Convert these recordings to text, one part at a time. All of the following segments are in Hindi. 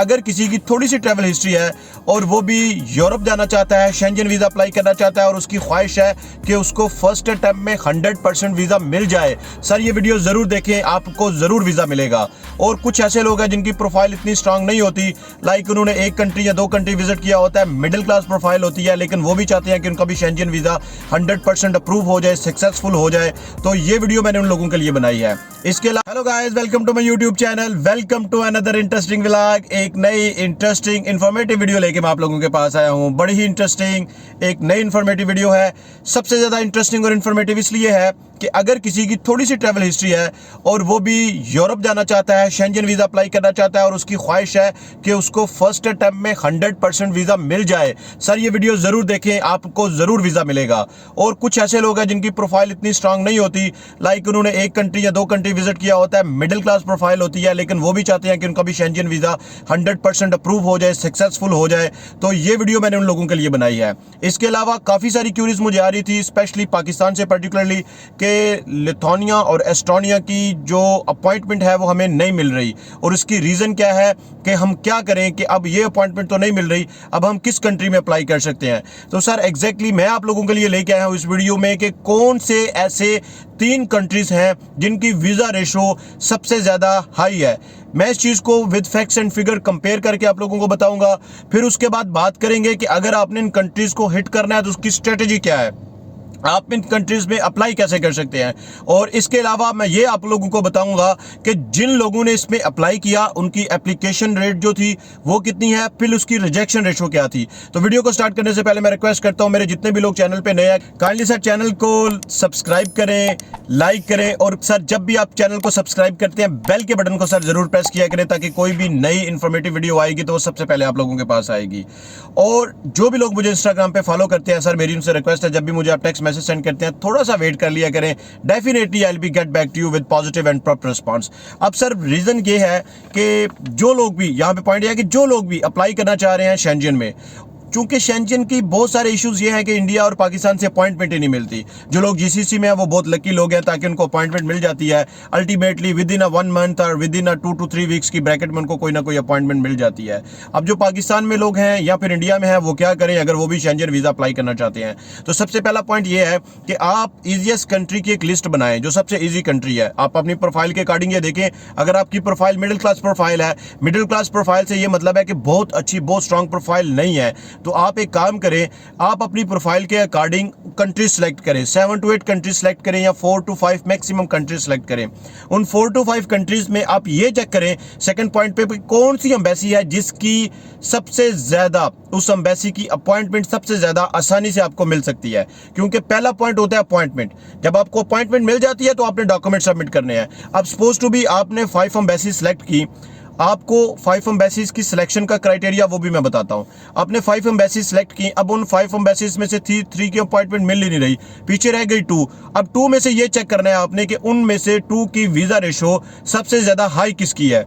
अगर किसी की थोड़ी सी ट्रैवल हिस्ट्री है और वो भी यूरोप जाना चाहता है, शेंजन वीज़ा अप्लाई करना चाहता है और उसकी ख्वाहिश है कि उसको फर्स्ट अटेम्प्ट में 100% वीज़ा मिल जाए, सर ये वीडियो ज़रूर देखें, आपको ज़रूर वीज़ा मिलेगा। और कुछ ऐसे लोग हैं जिनकी प्रोफाइल इतनी स्ट्रांग नहीं होती, लाइक उन्होंने 1 कंट्री या 2 कंट्री विजिट किया होता है, मिडिल क्लास प्रोफाइल होती है, लेकिन वो भी चाहते हैं कि उनका भी शेंजन वीज़ा 100% अप्रूव हो जाए, सक्सेसफुल हो जाए। तो ये वीडियो मैंने उन लोगों के लिए बनाई है। इसके अलावा hello guys, welcome to my YouTube channel, welcome to another interesting vlog. एक नई इंटरेस्टिंग इन्फॉर्मेटिव वीडियो लेके मैं आप लोगों के पास आया हूँ। बड़ी ही इंटरेस्टिंग एक नई इन्फॉर्मेटिव वीडियो है। सबसे ज़्यादा इंटरेस्टिंग और इन्फॉर्मेटिव इसलिए है कि अगर किसी की थोड़ी सी ट्रैवल हिस्ट्री है और वो भी यूरोप जाना चाहता है, शेंजन वीज़ा अप्लाई करना चाहता है और उसकी ख्वाहिश है कि उसको फर्स्ट अटेम्प्ट में 100% वीज़ा मिल जाए, सर ये वीडियो ज़रूर देखें, आपको ज़रूर वीज़ा मिलेगा। और कुछ ऐसे लोग हैं जिनकी प्रोफाइल इतनी स्ट्रांग नहीं होती, लाइक उन्होंने 1 कंट्री या 2 कंट्री विजिट किया होता है, मिडिल क्लास प्रोफाइल होती है, लेकिन वो भी चाहते हैं कि उनका भी शेंजन वीज़ा 100% अप्रूव हो जाए, सक्सेसफुल हो जाए। तो ये वीडियो मैंने उन लोगों के लिए बनाई है। इसके अलावा काफ़ी सारी क्यूरीज मुझे आ रही थी, स्पेशली पाकिस्तान से पर्टिकुलरली, कि लिथुआनिया और एस्टोनिया की जो अपॉइंटमेंट है वो हमें नहीं मिल रही, और इसकी रीज़न क्या है कि हम क्या करें कि अब ये अपॉइंटमेंट तो नहीं मिल रही, अब हम किस कंट्री में अप्लाई कर सकते हैं। तो सर एग्जैक्टली मैं आप लोगों के लिए लेके आया हूँ इस वीडियो में कि कौन से ऐसे 3 कंट्रीज हैं जिनकी वीज़ा रेशो सबसे ज़्यादा हाई है। मैं इस चीज़ को with facts and figure compare करके आप लोगों को बताऊंगा। फिर उसके बाद बात करेंगे कि अगर आपने इन कंट्रीज़ को हिट करना है तो उसकी स्ट्रेटेजी क्या है, आप इन कंट्रीज में अप्लाई कैसे कर सकते हैं। और इसके अलावा मैं ये आप लोगों को बताऊंगा कि जिन लोगों ने इसमें अप्लाई किया उनकी एप्लीकेशन रेट जो थी वो कितनी है, फिर उसकी रिजेक्शन रेशो क्या थी। तो वीडियो को स्टार्ट करने से पहले मैं रिक्वेस्ट करता हूं, मेरे जितने भी लोग चैनल पे नए हैं, काइंडली सर चैनल को सब्सक्राइब करें, लाइक करें, और सर जब भी आप चैनल को सब्सक्राइब करते हैं बेल के बटन को सर जरूर प्रेस किया करें, ताकि कोई भी नई इन्फॉर्मेटिव वीडियो आएगी तो वो सबसे पहले आप लोगों के पास आएगी। और जो भी लोग मुझे इंस्टाग्राम पे फॉलो करते हैं, सर मेरी उनसे रिक्वेस्ट है, जब भी मुझे आप टेक्स्ट मैसेज सेंड करते हैं थोड़ा सा वेट कर लिया करें। Definitely I will be get back to you with positive and proper response. अब सर रीजन ये है कि जो लोग भी यहाँ पे पॉइंट है कि जो लोग भी अप्लाई करना चाह रहे हैं शेंजन में, चूंकि शेंजन की बहुत सारे इश्यूज ये हैं कि इंडिया और पाकिस्तान से अपॉइंटमेंट ही नहीं मिलती। जो लोग जीसीसी में है वो बहुत लकी लोग हैं, ताकि उनको अपॉइंटमेंट मिल जाती है अल्टीमेटली विद इन 1 मंथ और विद इन 2 to 3 वीक्स की ब्रैकेट में उनको कोई ना कोई अपॉइंटमेंट मिल जाती है। अब जो पाकिस्तान में लोग हैं या फिर इंडिया में है वो क्या करें अगर वो भी शेंजन वीज़ा अप्लाई करना चाहते हैं। तो सबसे पहला पॉइंट ये है कि आप ईजीएस्ट कंट्री की एक लिस्ट बनाएं, जो सबसे ईजी कंट्री है। आप अपनी प्रोफाइल के अकॉर्डिंग ये देखें, अगर आपकी प्रोफाइल मिडिल क्लास प्रोफाइल है, मिडिल क्लास प्रोफाइल से ये मतलब है कि बहुत अच्छी बहुत स्ट्रांग प्रोफाइल नहीं है, तो आप एक काम करें, आप अपनी प्रोफाइल के अकॉर्डिंग कंट्री सेलेक्ट करें, 7 to 8 कंट्री सेलेक्ट करें या 4 to 5 मैक्सिमम कंट्री सेलेक्ट करें। उन 4 to 5 कंट्रीज में आप ये चेक करें सेकंड पॉइंट पे कौन सी एम्बेसी है जिसकी सबसे ज्यादा, उस एम्बेसी की अपॉइंटमेंट सबसे ज्यादा आसानी से आपको मिल सकती है। क्योंकि पहला पॉइंट होता है अपॉइंटमेंट। जब आपको अपॉइंटमेंट मिल जाती है तो आपने डॉक्यूमेंट सबमिट करने हैं। अब सपोज टू बी आपने 5 एम्बेसी सेलेक्ट की, आपको 5 एम्बेसीज की सिलेक्शन का क्राइटेरिया वो भी मैं बताता हूं। आपने 5 एम्बेसीज सेलेक्ट की, अब उन 5 एम्बेसीज में से 3 की अपॉइंटमेंट मिल ही नहीं रही, पीछे रह गई 2। अब 2 में से ये चेक करना है आपने कि उनमें से 2 की वीजा रेशो सबसे ज्यादा हाई किसकी है।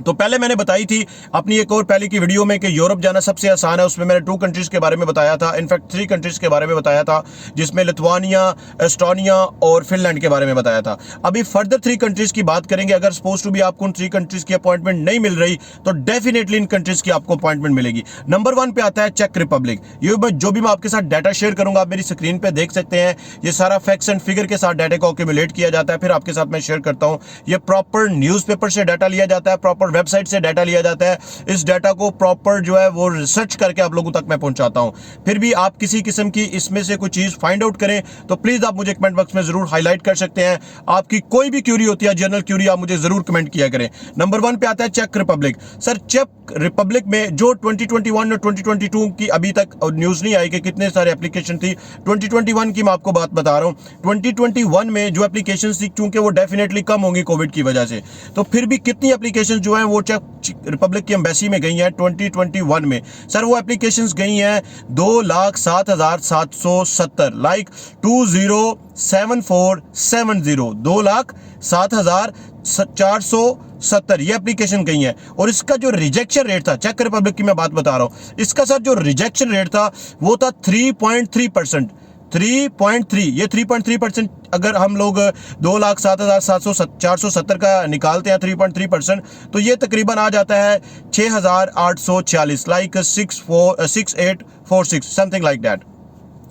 तो पहले मैंने बताई थी अपनी एक और पहले की वीडियो में कि यूरोप जाना सबसे आसान है, उसमें मैंने 2 कंट्रीज के बारे में बताया था, इनफैक्ट 3 कंट्रीज के बारे में बताया था, जिसमें लिथुआनिया, एस्टोनिया और फिनलैंड के बारे में बताया था। अभी फर्दर 3 कंट्रीज की बात करेंगे। अगर सपोज टू भी आपको उन 3 कंट्रीज की अपॉइंटमेंट नहीं मिल रही तो डेफिनेटली इन कंट्रीज की आपको अपॉइंटमेंट मिलेगी। नंबर 1 पे आता है चेक रिपब्लिक। ये जो भी मैं आपके साथ डाटा शेयर करूंगा आप मेरी स्क्रीन पे देख सकते हैं। ये सारा फैक्ट्स एंड फिगर के साथ डाटा को एक्यूमुलेट किया जाता है, फिर आपके साथ मैं शेयर करता हूं। ये प्रॉपर न्यूज़पेपर से डाटा लिया जाता है, प्रॉपर वेबसाइट से डाटा लिया जाता है। इस डाटा को प्रॉपर जो है वो रिसर्च करके आप लोगों तक मैं पहुंचाता हूं। फिर भी आप किसी किस्म की इसमें से कोई चीज फाइंड आउट करें तो प्लीज आप मुझे कमेंट बॉक्स में जरूर हाईलाइट कर सकते हैं। आपकी कोई भी क्यूरी होती है, जनरल क्यूरी, आप मुझे जरूर कमेंट किया करें। नंबर 1 पे आता है चेक रिपब्लिक। सर चेक रिपब्लिक में जो 2021 और 2022 की अभी तक न्यूज नहीं आई कि कितने सारे एप्लीकेशन थी, 2021 की मैं आपको बात बता रहा हूं। 2021 में जो एप्लीकेशन थी, क्योंकि वो डेफिनेटली कम होंगी कोविड की वजह से, तो फिर भी कितनी एप्लीकेशन जो है वो चेक रिपब्लिक की एम्बेसी में गई हैं 2021 में। सर वो एप्लीकेशंस गई हैं 2,07,770, लाइक 207470, 2,07,470 ये एप्लीकेशन गई हैं। और इसका जो रिजेक्शन रेट था, चेक रिपब्लिक की मैं बात बता रहा हूं, इसका सर जो रिजेक्शन रेट था वो था 3.3%। 3.3, ये 3.3% अगर हम लोग 2,07,470 का निकालते हैं 3.3%, तो ये तकरीबन आ जाता है 6,840, लाइक 6846 समथिंग लाइक दैट।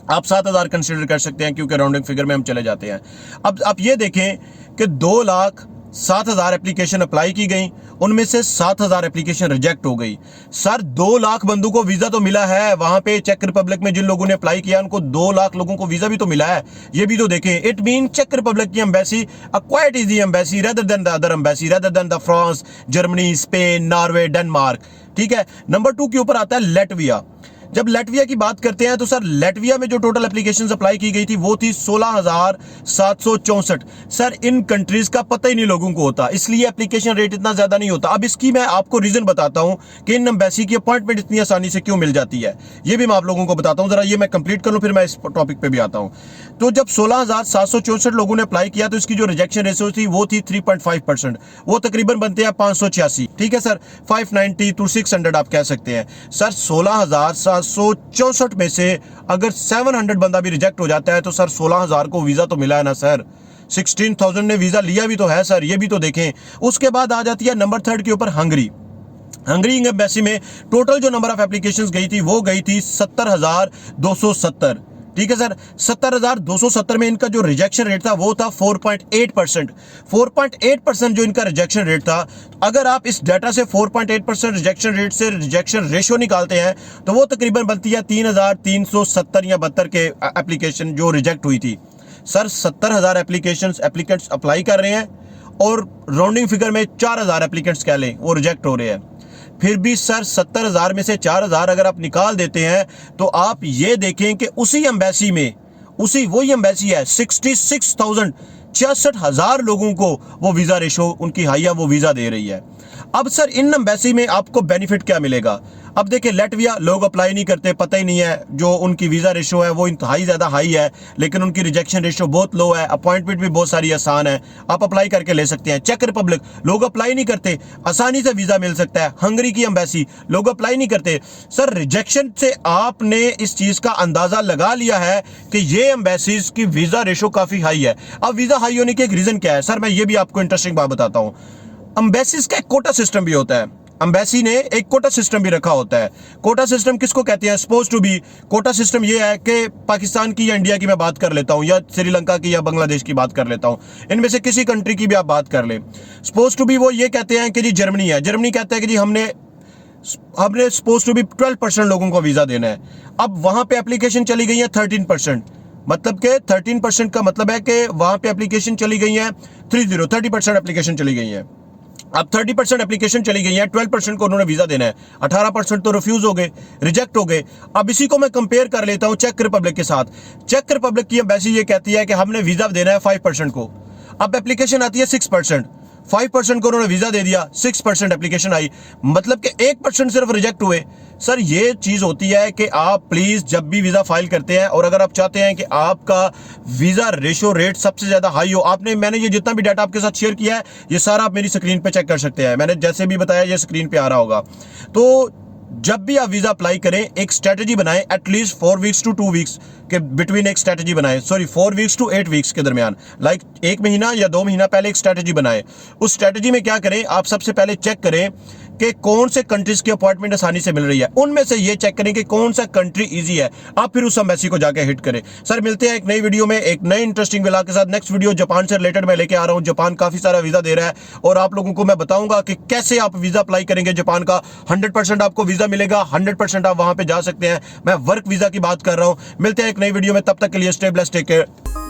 आप 7,000 कंसिडर कर सकते हैं क्योंकि राउंडिंग फिगर में हम चले जाते हैं। अब आप ये देखें कि 2,07,000 एप्लीकेशन अप्लाई की गई, उनमें से 7,000 एप्लीकेशन रिजेक्ट हो गई। सर 2 लाख बंदों को वीजा तो मिला है, वहां पे चेक रिपब्लिक में जिन लोगों ने अप्लाई किया उनको 2 लाख लोगों को वीजा भी तो मिला है। ये भी तो देखें। इट मीन चेक रिपब्लिक की embassy a quite easy embassy rather than the other embassy, rather than the France, Germany, Spain, Norway, Denmark. ठीक है। नंबर 2 के ऊपर आता है लेटविया। जब लेटविया की बात करते हैं तो सर लेटविया में जो टोटल एप्लीकेशंस अप्लाई की गई थी वो थी 16,764। सर इन कंट्रीज का पता ही नहीं लोगों को होता, इसलिए एप्लीकेशन रेट इतना ज्यादा नहीं होता। अब इसकी मैं आपको रीजन बताता हूं कि इन एम्बेसी की अपॉइंटमेंट इतनी आसानी से क्यों मिल जाती है, ये भी मैं आप लोगों को बताता हूं। जरा ये मैं कंप्लीट कर लूं फिर मैं इस टॉपिक पे भी आता हूं। तो जब 16,764 लोगों ने अप्लाई किया तो इसकी जो रिजेक्शन रेशियो थी वो थी 3.5%, वो तकरीबन बनते हैं 586। ठीक है सर, 590 to 600 आप कह सकते हैं। सर 16,764 में से अगर 700 बंदा भी रिजेक्ट हो जाता है तो सर 16,000 को वीजा तो मिला है ना सर, 16,000 ने वीजा लिया भी तो है सर, ये भी तो देखें। उसके बाद आ जाती है नंबर 3 के ऊपर हंगरी। हंगरी एम्बेसी में टोटल जो नंबर ऑफ एप्लीकेशंस गई थी वो गई थी 70,270। ठीक है सर, 70,270 में इनका जो रिजेक्शन रेट था वो था 4.8%। 4.8% जो इनका रिजेक्शन रेट था, अगर आप इस डाटा से 4.8% रिजेक्शन रेट से रिजेक्शन रेशियो निकालते हैं तो वो तकरीबन बनती है 3,370 या 72 के एप्लीकेशन जो रिजेक्ट हुई थी। सर 70,000 एप्लीकेंट्स अप्लाई कर रहे हैं और राउंडिंग फिगर में 4,000 एप्लीकेंट्स कह लें वो रिजेक्ट हो रहे हैं। फिर भी सर 70,000 में से 4,000 अगर आप निकाल देते हैं तो आप ये देखें कि उसी एम्बेसी में वही एम्बेसी है 66,000 लोगों को वो वीजा रेशो उनकी हाई है, वो वीजा दे रही है। अब सर इन एम्बेसी में आपको बेनिफिट क्या मिलेगा? अब देखिए लेटविया लोग अप्लाई नहीं करते, पता ही नहीं है, जो उनकी वीजा रेशो है वो इंतहाई ज्यादा हाई है लेकिन उनकी रिजेक्शन रेशो बहुत लो है, अपॉइंटमेंट भी बहुत सारी आसान है, आप अप्लाई करके ले सकते हैं। चेक रिपब्लिक लोग अप्लाई नहीं करते, आसानी से वीजा मिल सकता है। हंगरी की एम्बेसी लोग अप्लाई नहीं करते। सर रिजेक्शन से आपने इस चीज का अंदाजा लगा लिया है कि ये एम्बेसीज की वीजा रेशो काफी हाई है। अब वीजा हाई होने के एक रीजन क्या है सर, मैं ये भी आपको इंटरेस्टिंग बात बताता हूं। एम्बेसीज का एक कोटा सिस्टम भी होता है, एम्बेसी ने एक कोटा सिस्टम भी रखा होता है। कोटा सिस्टम किसको कहते हैं? Suppose to be quota system ये है कि पाकिस्तान की या इंडिया की मैं बात कर लेता हूं या श्रीलंका की या बांग्लादेश की बात कर लेता हूं, इनमें से किसी कंट्री की भी आप बात कर लें। सपोज टू बी वो ये कहते हैं कि जी जर्मनी है, जर्मनी कहता है कि जी हमने सपोज टू बी 12% लोगों को वीजा देना है। अब वहां पे एप्लीकेशन चली गई है 13%, मतलब के 13% का मतलब है कि वहां पे एप्लीकेशन चली गई है 30% एप्लीकेशन चली गई है। अब 30% एप्लीकेशन चली गई है, 12% को उन्होंने वीजा देना है, 18% तो रिफ्यूज हो गए, रिजेक्ट हो गए। अब इसी को मैं कंपेयर कर लेता हूं चेक रिपब्लिक के साथ। चेक रिपब्लिक की एम्बेसी ये कहती है कि हमने वीजा देना है 5% को, अब एप्लीकेशन आती है 6%, 5% को उन्होंने वीजा दे दिया, 6% एप्लीकेशन आई, मतलब कि 1% सिर्फ रिजेक्ट हुए। सर ये चीज होती है कि आप प्लीज जब भी वीजा फाइल करते हैं और अगर आप चाहते हैं कि आपका वीजा रेशो रेट सबसे ज्यादा हाई हो, मैंने ये जितना भी डाटा आपके साथ शेयर किया है ये सारा आप मेरी स्क्रीन पे चेक कर सकते हैं, मैंने जैसे भी बताया ये स्क्रीन पे आ रहा होगा। तो जब भी आप वीजा अप्लाई करें एक स्ट्रेटजी बनाएं, एटलीस्ट 4 वीक्स टू 2 वीक्स के बिटवीन एक स्ट्रेटजी बनाएं, 4 वीक्स टू 8 वीक्स के दरमियान, लाइक 1 महीना या 2 महीना पहले एक स्ट्रेटजी बनाएं। उस स्ट्रेटजी में क्या करें, आप सबसे पहले चेक करें कि कौन से कंट्रीज की अपॉइंटमेंट आसानी से मिल रही है, उनमें से ये चेक करें कि कौन सा कंट्री इजी है, आप फिर उस एम्बेसी को जाके हिट करें। सर मिलते हैं एक नई वीडियो में एक नई इंटरेस्टिंग विला के साथ। नेक्स्ट वीडियो जापान से रिलेटेड मैं लेके आ रहा हूं। जापान काफी सारा वीजा दे रहा है और आप लोगों को मैं बताऊंगा कि कैसे आप वीजा अप्लाई करेंगे जापान का। 100% आपको वीजा मिलेगा, 100% आप वहां पे जा सकते हैं। मैं वर्क वीजा की बात कर रहा हूं। मिलते हैं एक नई वीडियो में, तब तक के लिए स्टे ब्लेस्ड, टेक केयर।